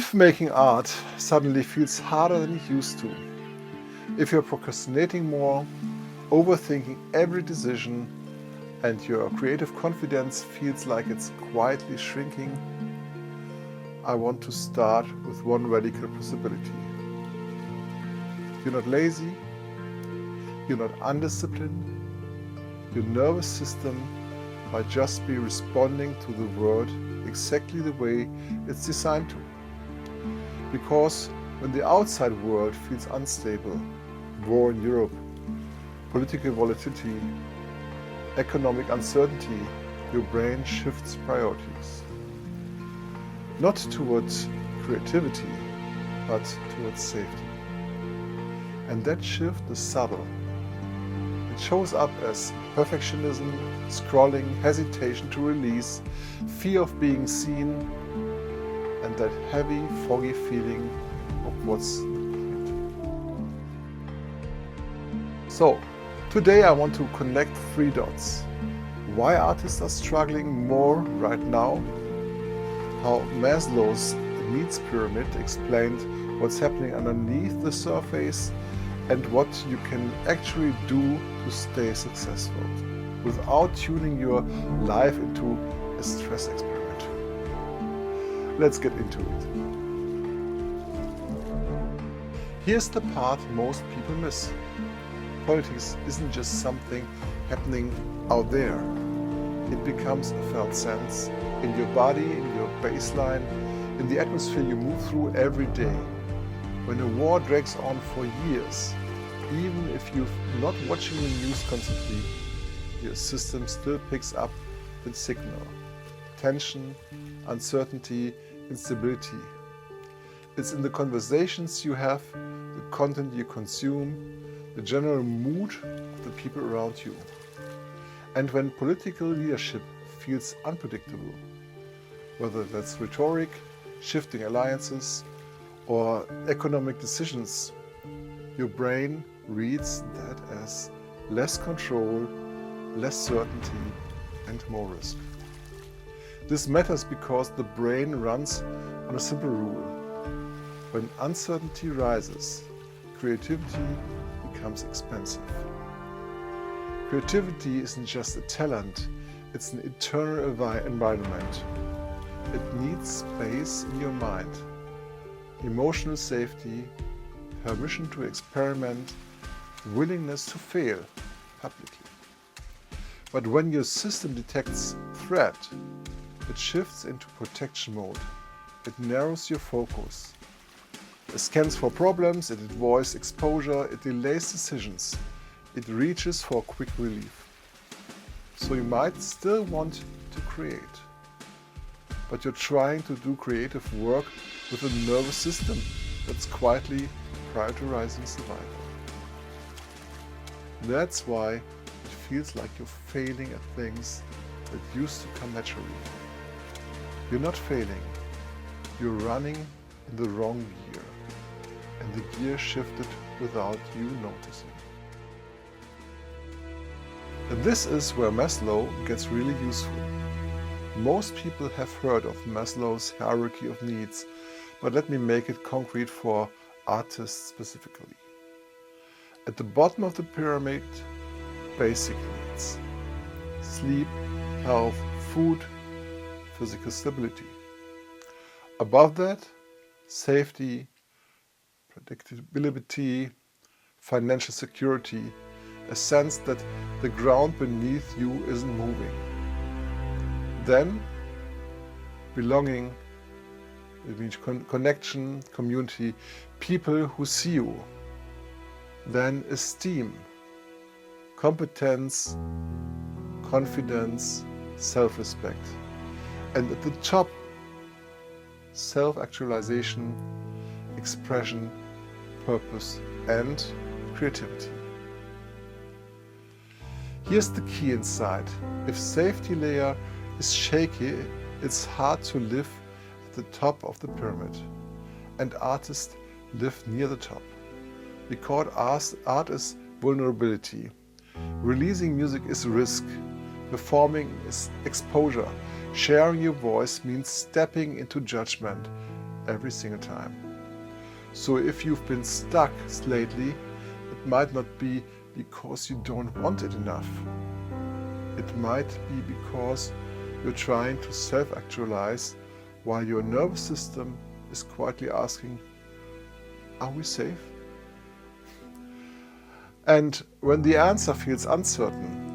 If making art suddenly feels harder than it used to, if you're procrastinating more, overthinking every decision, and your creative confidence feels like it's quietly shrinking, I want to start with one radical possibility. You're not lazy, you're not undisciplined, your nervous system might just be responding to the world exactly the way it's designed to. Because when the outside world feels unstable, war in Europe, political volatility, economic uncertainty, your brain shifts priorities. Not towards creativity, but towards safety. And that shift is subtle. It shows up as perfectionism, scrolling, hesitation to release, fear of being seen, and that heavy, foggy feeling of what's not. So, today I want to connect 3 dots. Why artists are struggling more right now, how Maslow's needs pyramid explained what's happening underneath the surface, and what you can actually do to stay successful without tuning your life into a stress experiment. Let's get into it. Here's the part most people miss. Politics isn't just something happening out there. It becomes a felt sense in your body, in your baseline, in the atmosphere you move through every day. When a war drags on for years, even if you're not watching the news constantly, your system still picks up the signal. Tension, uncertainty, instability. It's in the conversations you have, the content you consume, the general mood of the people around you. And when political leadership feels unpredictable, whether that's rhetoric, shifting alliances, or economic decisions, your brain reads that as less control, less certainty, and more risk. This matters because the brain runs on a simple rule. When uncertainty rises, creativity becomes expensive. Creativity isn't just a talent, it's an internal environment. It needs space in your mind, emotional safety, permission to experiment, willingness to fail publicly. But when your system detects threat, it shifts into protection mode. It narrows your focus. It scans for problems, it avoids exposure, it delays decisions. It reaches for quick relief. So you might still want to create, but you're trying to do creative work with a nervous system that's quietly prioritizing survival. That's why it feels like you're failing at things that used to come naturally. You're not failing, you're running in the wrong gear, and the gear shifted without you noticing. And this is where Maslow gets really useful. Most people have heard of Maslow's hierarchy of needs, but let me make it concrete for artists specifically. At the bottom of the pyramid, basic needs: sleep, health, food, physical stability. Above that, safety, predictability, financial security, a sense that the ground beneath you isn't moving. Then, belonging, it means connection, community, people who see you. Then esteem, competence, confidence, self-respect. And at the top, self-actualization, expression, purpose, and creativity. Here's the key insight. If safety layer is shaky, it's hard to live at the top of the pyramid. And artists live near the top. Because art is vulnerability. Releasing music is risk. Performing is exposure. Sharing your voice means stepping into judgment. every single time. So if you've been stuck lately, it might not be because you don't want it enough. It might be because you're trying to self-actualize while your nervous system is quietly asking, are we safe? And when the answer feels uncertain,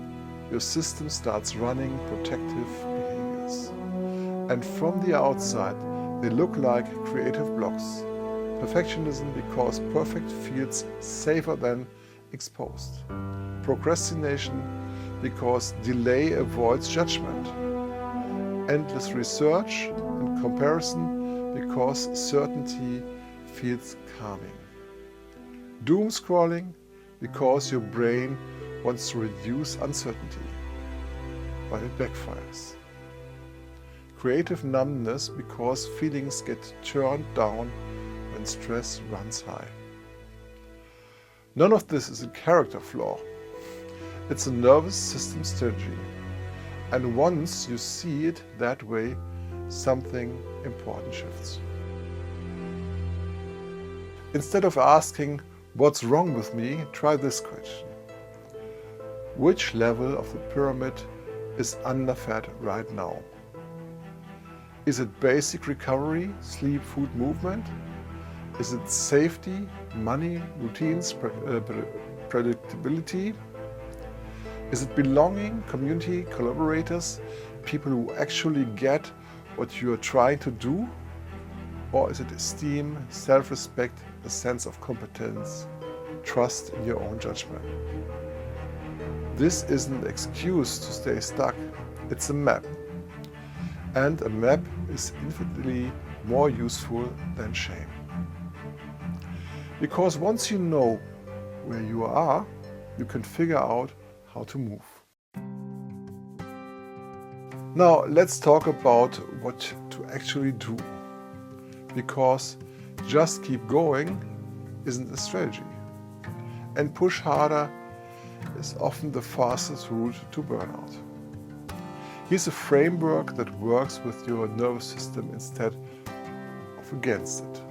your system starts running protective behaviors. And from the outside, they look like creative blocks. Perfectionism because perfect feels safer than exposed. Procrastination because delay avoids judgment. Endless research and comparison because certainty feels calming. Doom scrolling because your brain wants to reduce uncertainty, but it backfires. Creative numbness because feelings get turned down when stress runs high. None of this is a character flaw. It's a nervous system strategy. And once you see it that way, something important shifts. Instead of asking, what's wrong with me, try this question. Which level of the pyramid is underfed right now? Is it basic recovery, sleep, food, movement? Is it safety, money, routines, predictability? Is it belonging, community, collaborators, people who actually get what you are trying to do? Or is it esteem, self-respect, a sense of competence, trust in your own judgment? This isn't an excuse to stay stuck, it's a map. And a map is infinitely more useful than shame. Because once you know where you are, you can figure out how to move. Now let's talk about what to actually do. Because just keep going isn't a strategy. And push harder is often the fastest route to burnout. Here's a framework that works with your nervous system instead of against it.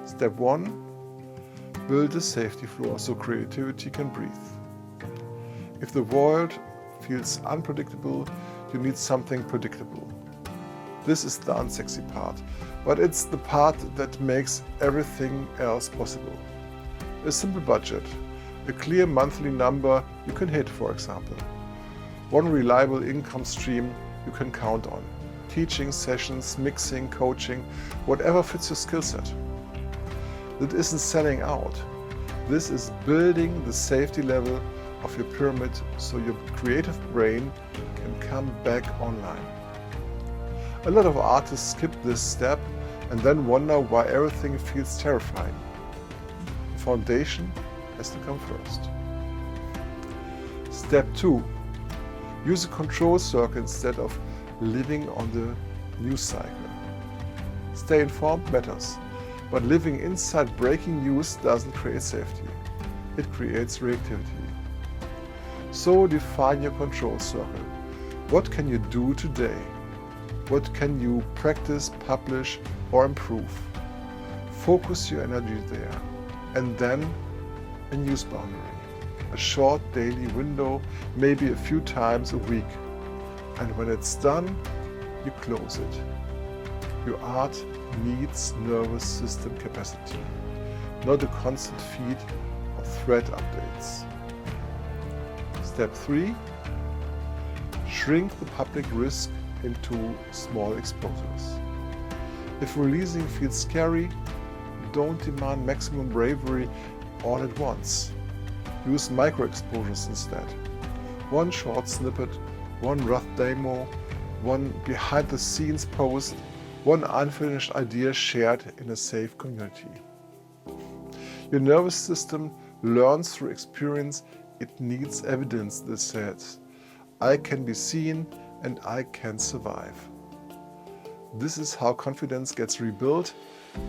Step 1. Build a safety floor so creativity can breathe. If the world feels unpredictable, you need something predictable. This is the unsexy part, but it's the part that makes everything else possible. A simple budget, a clear monthly number you can hit, for example. One reliable income stream you can count on. Teaching sessions, mixing, coaching, whatever fits your skill set. That isn't selling out. This is building the safety level of your pyramid so your creative brain can come back online. A lot of artists skip this step and then wonder why everything feels terrifying. The foundation has to come first. Step 2. Use a control circle instead of living on the news cycle. Stay informed matters, but living inside breaking news doesn't create safety. It creates reactivity. So define your control circle. What can you do today? What can you practice, publish, or improve? Focus your energy there. And then a news boundary. A short daily window, maybe a few times a week. And when it's done, you close it. Your art needs nervous system capacity, not a constant feed of thread updates. Step 3. Shrink the public risk into small exposures. If releasing feels scary, don't demand maximum bravery all at once. Use micro-exposures instead. One short snippet, one rough demo, one behind-the-scenes post, one unfinished idea shared in a safe community. Your nervous system learns through experience. It needs evidence that says, I can be seen and I can survive. This is how confidence gets rebuilt,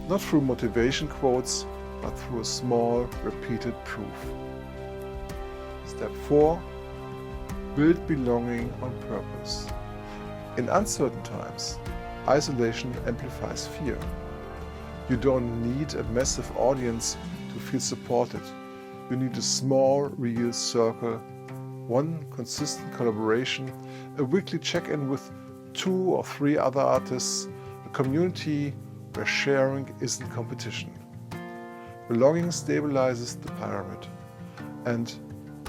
not through motivation quotes, but through a small, repeated proof. Step 4. Build belonging on purpose. In uncertain times, isolation amplifies fear. You don't need a massive audience to feel supported. You need a small, real circle, one consistent collaboration, a weekly check-in with 2 or 3 other artists, a community where sharing isn't competition. Belonging stabilizes the pyramid, and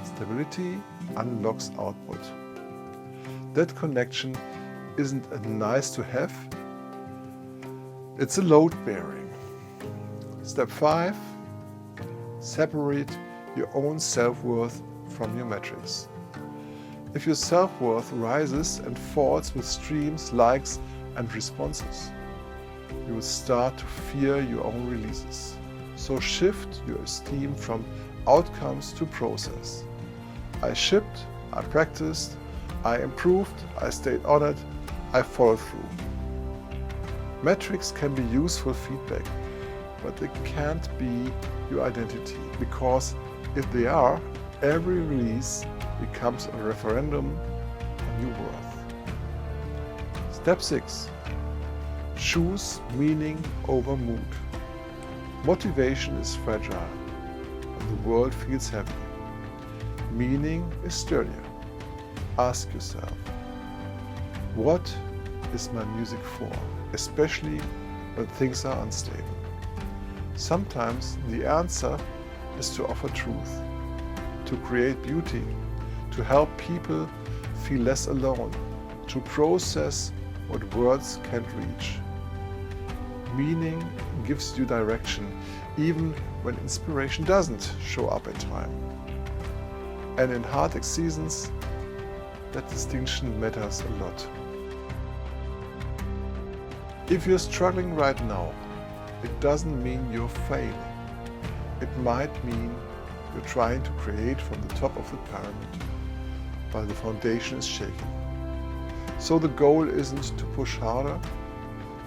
stability unlocks output. That connection isn't a nice to have, it's a load bearing. Step 5, separate your own self-worth from your metrics. If your self-worth rises and falls with streams, likes and responses, you will start to fear your own releases. So shift your esteem from outcomes to process. I shipped, I practiced, I improved, I stayed on it, I followed through. Metrics can be useful feedback, but they can't be your identity, because if they are, every release becomes a referendum on your worth. Step 6. Choose meaning over mood. Motivation is fragile and the world feels heavy. Meaning is sturdier. Ask yourself, what is my music for? Especially when things are unstable. Sometimes the answer is to offer truth, to create beauty, to help people feel less alone, to process what words can't reach. Meaning gives you direction, even when inspiration doesn't show up in time. And in heartache seasons, that distinction matters a lot. If you're struggling right now, it doesn't mean you're failing. It might mean you're trying to create from the top of the pyramid, while the foundation is shaking. So the goal isn't to push harder,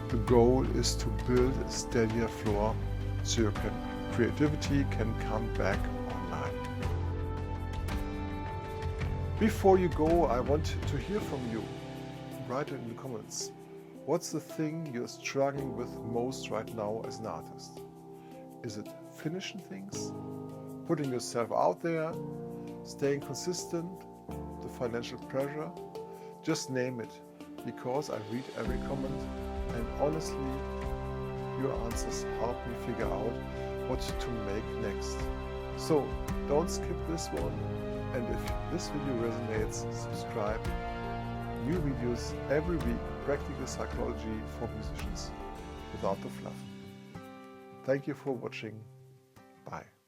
the goal is to build a steadier floor so your creativity can come back online. Before you go, I want to hear from you. Write it in the comments. What's the thing you're struggling with most right now as an artist? Is it finishing things? Putting yourself out there? Staying consistent? The financial pressure? Just name it, because I read every comment, and honestly, your answers help me figure out what to make next. So don't skip this one, and if this video resonates, subscribe. New videos every week, practical psychology for musicians without the fluff. Thank you for watching. Bye.